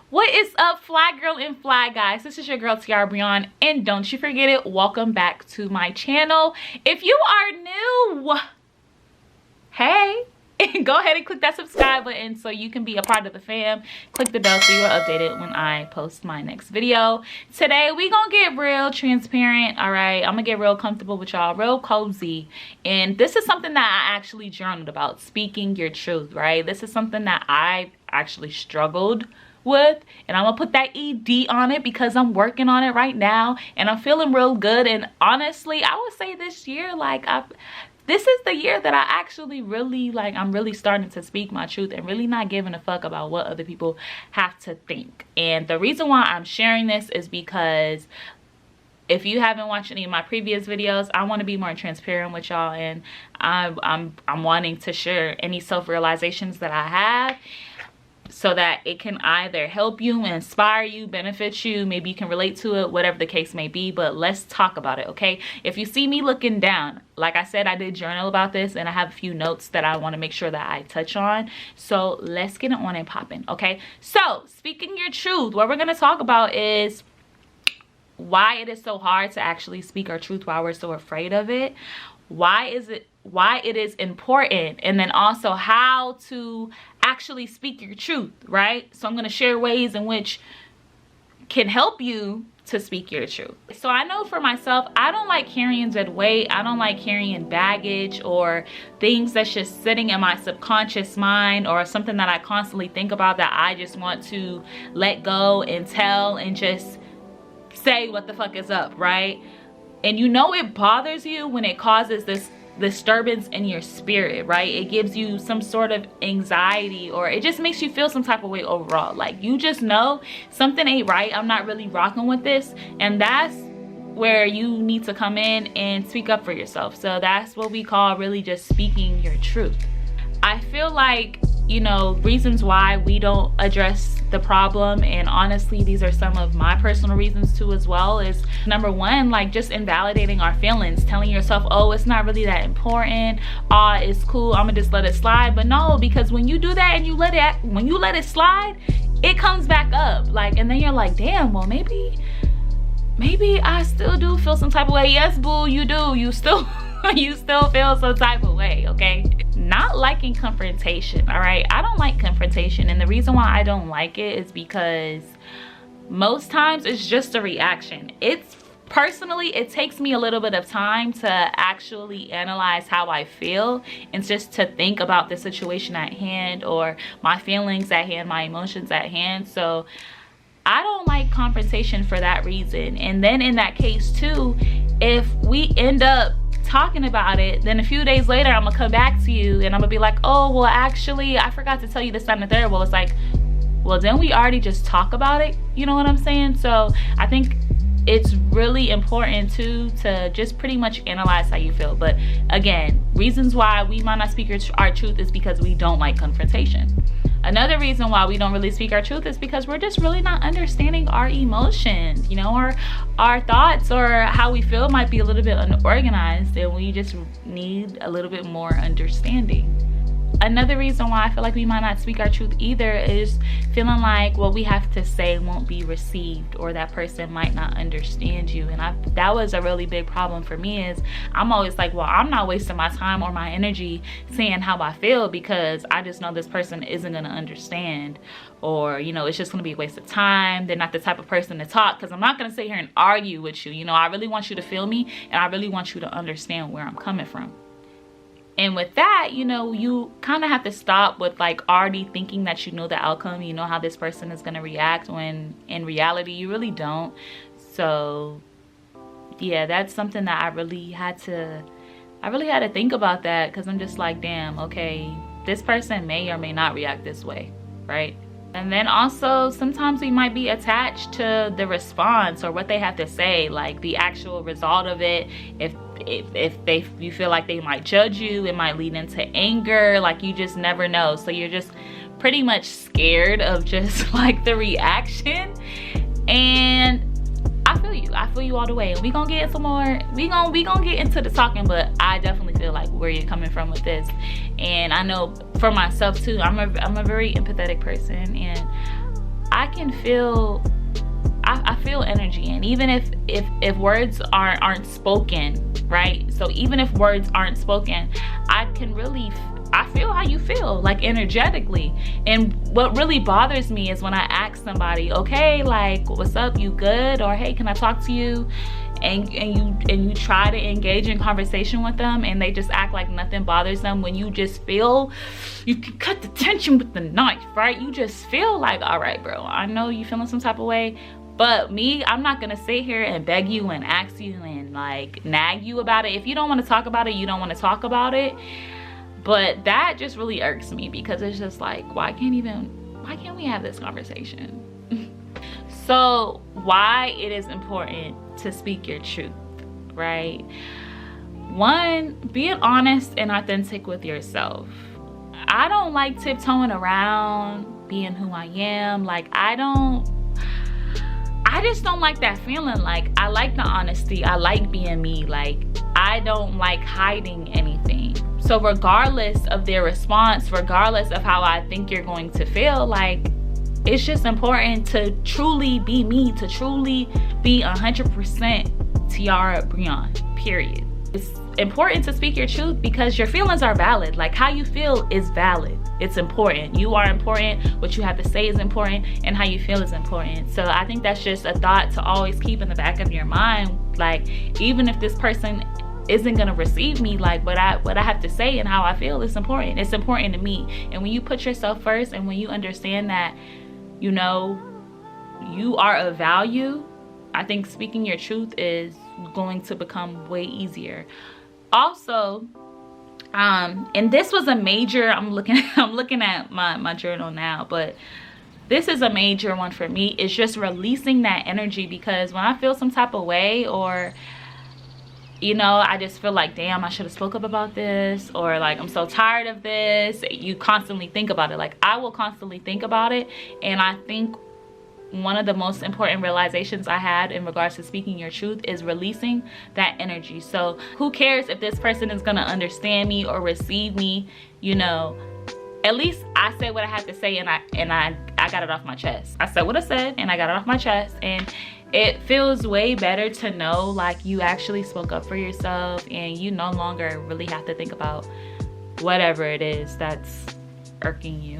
What is up, fly girl and fly guys? This is your girl Tiara Breon, and don't you forget it, welcome back to my channel. If you are new, hey, go ahead and click that subscribe button so you can be a part of the fam. Click the bell so you are updated when I post my next video. Today we gonna get real transparent. All right, I'm gonna get real comfortable with y'all, real cozy. And this is something that I actually journaled about, speaking your truth. Right, this is something that I actually struggled with, and I'm gonna put that ED on it because I'm working on it right now and I'm feeling real good. And honestly, I would say this year, like, this is the year that I actually really, like, I'm really starting to speak my truth and really not giving a fuck about what other people have to think. And the reason why I'm sharing this is because if you haven't watched any of my previous videos, I want to be more transparent with y'all, and I'm wanting to share any self-realizations that I have, so that it can either help you, inspire you, benefit you, maybe you can relate to it, whatever the case may be. But let's talk about it, okay? If you see me looking down, like I said, I did journal about this and I have a few notes that I want to make sure that I touch on. So let's get it on and popping, okay? So speaking your truth, what we're going to talk about is why it is so hard to actually speak our truth, why we're so afraid of it, why it is important, and then also how to actually speak your truth, right? So I'm going to share ways in which can help you to speak your truth. So I know for myself, I don't like carrying dead weight. I don't like carrying baggage or things that's just sitting in my subconscious mind, or something that I constantly think about that I just want to let go and tell and just say what the fuck is up, right? And you know it bothers you when it causes this disturbance in your spirit, right? It gives you some sort of anxiety, or it just makes you feel some type of way overall. Like, you just know something ain't right. I'm not really rocking with this. And that's where you need to come in and speak up for yourself. So that's what we call really just speaking your truth. I feel like, you know, reasons why we don't address the problem, and honestly these are some of my personal reasons too as well, is number one, like, just invalidating our feelings, telling yourself, oh, it's not really that important, it's cool, I'm gonna just let it slide. But no, because when you do that and when you let it slide, it comes back up, like, and then you're like, damn, well, maybe I still do feel some type of way. Yes, boo, you do. You still you still feel some type of way, okay? Not liking confrontation, all right? I don't like confrontation, and the reason why I don't like it is because most times it's just a reaction. Personally, it takes me a little bit of time to actually analyze how I feel, and just to think about the situation at hand, or my feelings at hand, my emotions at hand. So I don't like confrontation for that reason. And then in that case too, if we end up talking about it, then a few days later I'm gonna come back to you and I'm gonna be like, oh, well, actually I forgot to tell you this, that, and the third. Well, it's like, well, then we already just talk about it, you know what I'm saying? So I think it's really important too to just pretty much analyze how you feel. But again, reasons why we might not speak our truth is because we don't like confrontation. Another reason why we don't really speak our truth is because we're just really not understanding our emotions. You know, our thoughts or how we feel might be a little bit unorganized, and we just need a little bit more understanding. Another reason why I feel like we might not speak our truth either is feeling like what we have to say won't be received, or that person might not understand you. And that was a really big problem for me, is I'm always like, well, I'm not wasting my time or my energy saying how I feel, because I just know this person isn't going to understand, or, you know, it's just going to be a waste of time. They're not the type of person to talk, because I'm not going to sit here and argue with you. You know, I really want you to feel me, and I really want you to understand where I'm coming from. And with that, you know, you kind of have to stop with, like, already thinking that you know the outcome, you know how this person is going to react, when in reality you really don't. So yeah, that's something that I really had to think about, that, because I'm just like, damn, okay, this person may or may not react this way, right? And then also, sometimes we might be attached to the response or what they have to say, like the actual result of it. If you feel like they might judge you, it might lead into anger. Like, you just never know. So you're just pretty much scared of just like the reaction. And I feel you all the way. And we gonna get some more, we gonna get into the talking, but I definitely feel like where you're coming from with this. And I know for myself too, I'm a very empathetic person, and I can feel, I feel energy. And even if words aren't spoken, right? So even if words aren't spoken, I feel how you feel, like energetically. And what really bothers me is when I ask somebody, okay, like, what's up, you good? Or hey, can I talk to you? And you try to engage in conversation with them and they just act like nothing bothers them, when you just feel you can cut the tension with the knife, right? You just feel like, all right, bro, I know you feeling some type of way, but me, I'm not gonna sit here and beg you and ask you and like nag you about it. If you don't want to talk about it, you don't want to talk about it. But that just really irks me, because it's just like, why can't we have this conversation? So why it is important to speak your truth, right? One, being honest and authentic with yourself. I don't like tiptoeing around being who I am. Like, I just don't like that feeling. Like, I like the honesty. I like being me. Like, I don't like hiding anything. So regardless of their response, regardless of how I think you're going to feel, like, it's just important to truly be me, to truly be 100% Tiara Breon, period. It's important to speak your truth because your feelings are valid. Like, how you feel is valid. It's important. You are important. What you have to say is important, and how you feel is important. So I think that's just a thought to always keep in the back of your mind. Like, even if this person isn't gonna receive me, like, what I have to say and how I feel is important. It's important to me. And when you put yourself first, and when you understand that, you know, you are of value, I think speaking your truth is going to become way easier. Also, and this was a major, I'm looking at my journal now, but this is a major one for me, is just releasing that energy. Because when I feel some type of way, or you know, I just feel like, damn, I should have spoke up about this, or like, I'm so tired of this. You constantly think about it. Like, I will constantly think about it. And I think one of the most important realizations I had in regards to speaking your truth is releasing that energy. So who cares if this person is gonna understand me or receive me? You know, at least I said what I had to say, and I got it off my chest. I said what I said, and I got it off my chest. And it feels way better to know, like, you actually spoke up for yourself, and you no longer really have to think about whatever it is that's irking you.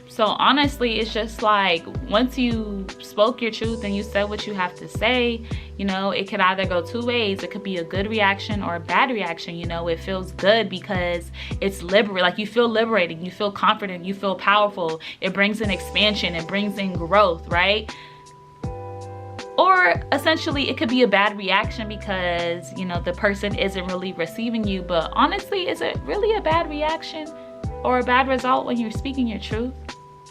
So honestly, it's just like, once you spoke your truth and you said what you have to say, you know, it could either go two ways. It could be a good reaction or a bad reaction. You know, it feels good because it's like, you feel liberating, you feel confident, you feel powerful. It brings in expansion, it brings in growth, right? Or essentially, it could be a bad reaction because, you know, the person isn't really receiving you. But honestly, is it really a bad reaction or a bad result when you're speaking your truth?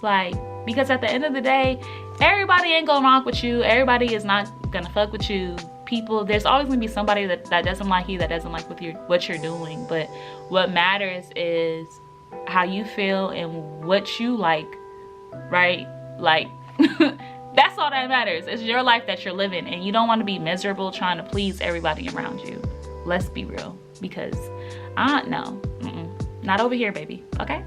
Like, because at the end of the day, everybody ain't gonna rock with you. Everybody is not gonna fuck with you. People, there's always gonna be somebody that doesn't like you, that doesn't like what you're doing. But what matters is how you feel and what you like, right? Like, that's all that matters. It's your life that you're living, and you don't want to be miserable trying to please everybody around you. Let's be real, because not over here, baby. Okay.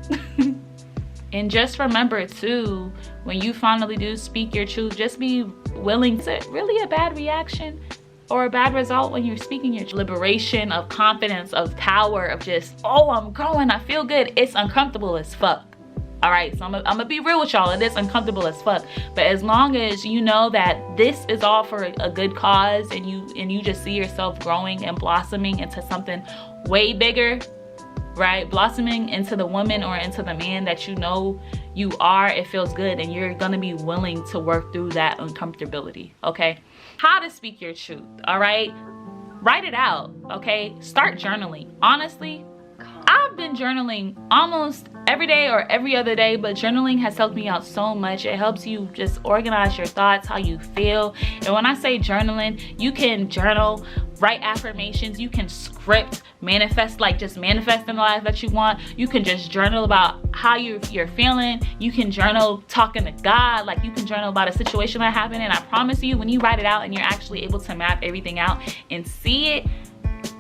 And just remember too, when you finally do speak your truth, just be willing to, really a bad reaction or a bad result when you're speaking your liberation of confidence, of power, of just, oh, I'm growing, I feel good. It's uncomfortable as fuck. All right, so I'm gonna be real with y'all. It is uncomfortable as fuck. But as long as you know that this is all for a good cause, and you just see yourself growing and blossoming into something way bigger, right? Blossoming into the woman or into the man that you know you are, it feels good, and you're gonna be willing to work through that uncomfortability, okay? How to speak your truth, all right? Write it out, okay? Start journaling. Honestly, I've been journaling almost every day or every other day, but journaling has helped me out so much. It helps you just organize your thoughts, how you feel. And when I say journaling, you can journal, write affirmations, you can script, manifest, like just manifest in the life that you want. You can just journal about how you're feeling. You can journal talking to God, like you can journal about a situation that happened. And I promise you, when you write it out and you're actually able to map everything out and see it,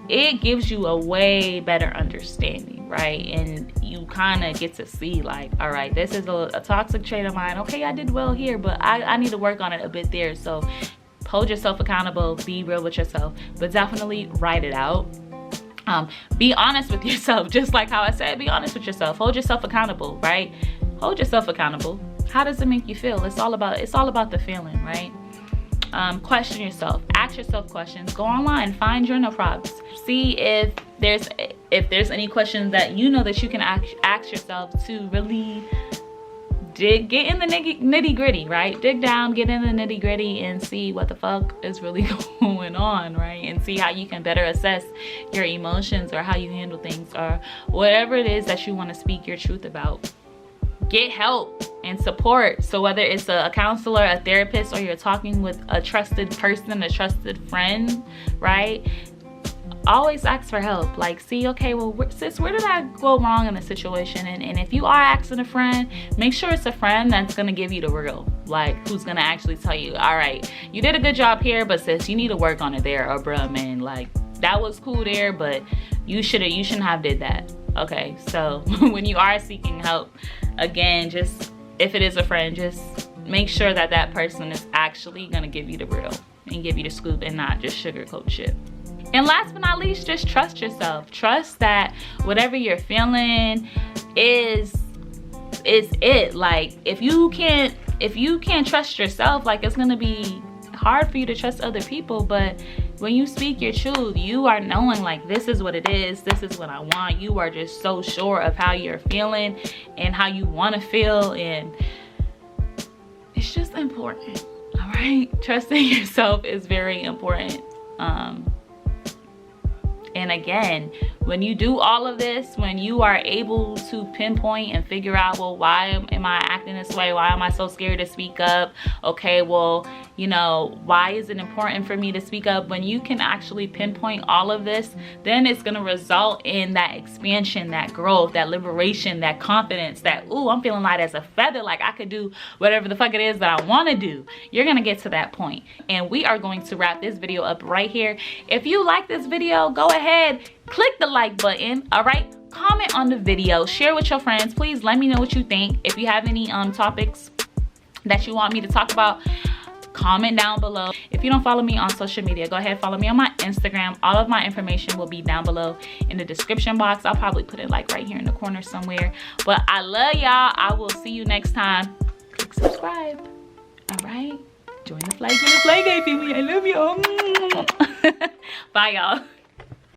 it gives you a way better understanding. right? And you kind of get to see like, all right, this is a toxic trait of mine. Okay, I did well here, but I need to work on it a bit there. So hold yourself accountable, be real with yourself, but definitely write it out. Be honest with yourself, just like how I said, be honest with yourself. Hold yourself accountable, right? Hold yourself accountable. How does it make you feel? It's all about the feeling, right? Question yourself, ask yourself questions. Go online, find journal prompts. See if there's any questions that you know that you can ask yourself to really get in the nitty gritty, right? Dig down, get in the nitty gritty, and see what the fuck is really going on, right? And see how you can better assess your emotions, or how you handle things, or whatever it is that you want to speak your truth about. Get help and support. So whether it's a counselor, a therapist, or you're talking with a trusted person, a trusted friend, right? Always ask for help. Like, see, okay, well, sis, where did I go wrong in the situation? And if you are asking a friend, make sure it's a friend that's gonna give you the real, like, who's gonna actually tell you, all right, you did a good job here, but sis, you need to work on it there. Or bruh, man, like, that was cool there, but you shouldn't have did that. Okay, so when you are seeking help, again, just if it is a friend, just make sure that that person is actually gonna give you the real and give you the scoop, and not just sugarcoat shit. And last but not least, just trust yourself. Trust that whatever you're feeling is it. Like, if you can't trust yourself, like, it's gonna be hard for you to trust other people. But when you speak your truth, you are knowing, like, this is what it is, this is what I want. You are just so sure of how you're feeling and how you want to feel, and it's just important. All right, trusting yourself is very important. And again, when you do all of this, when you are able to pinpoint and figure out, well, why am I acting this way? Why am I so scared to speak up? Okay, well, you know, why is it important for me to speak up? When you can actually pinpoint all of this, then it's gonna result in that expansion, that growth, that liberation, that confidence, that, ooh, I'm feeling light as a feather, like I could do whatever the fuck it is that I wanna do. You're gonna get to that point. And we are going to wrap this video up right here. If you like this video, go ahead, click the like button, all right? Comment on the video, share with your friends. Please let me know what you think. If you have any topics that you want me to talk about, comment down below. If you don't follow me on social media, go ahead, follow me on my Instagram. All of my information will be down below in the description box. I'll probably put it like right here in the corner somewhere. But I love y'all. I will see you next time. Click subscribe. All right? Join the flag game family. I love y'all. Bye, y'all.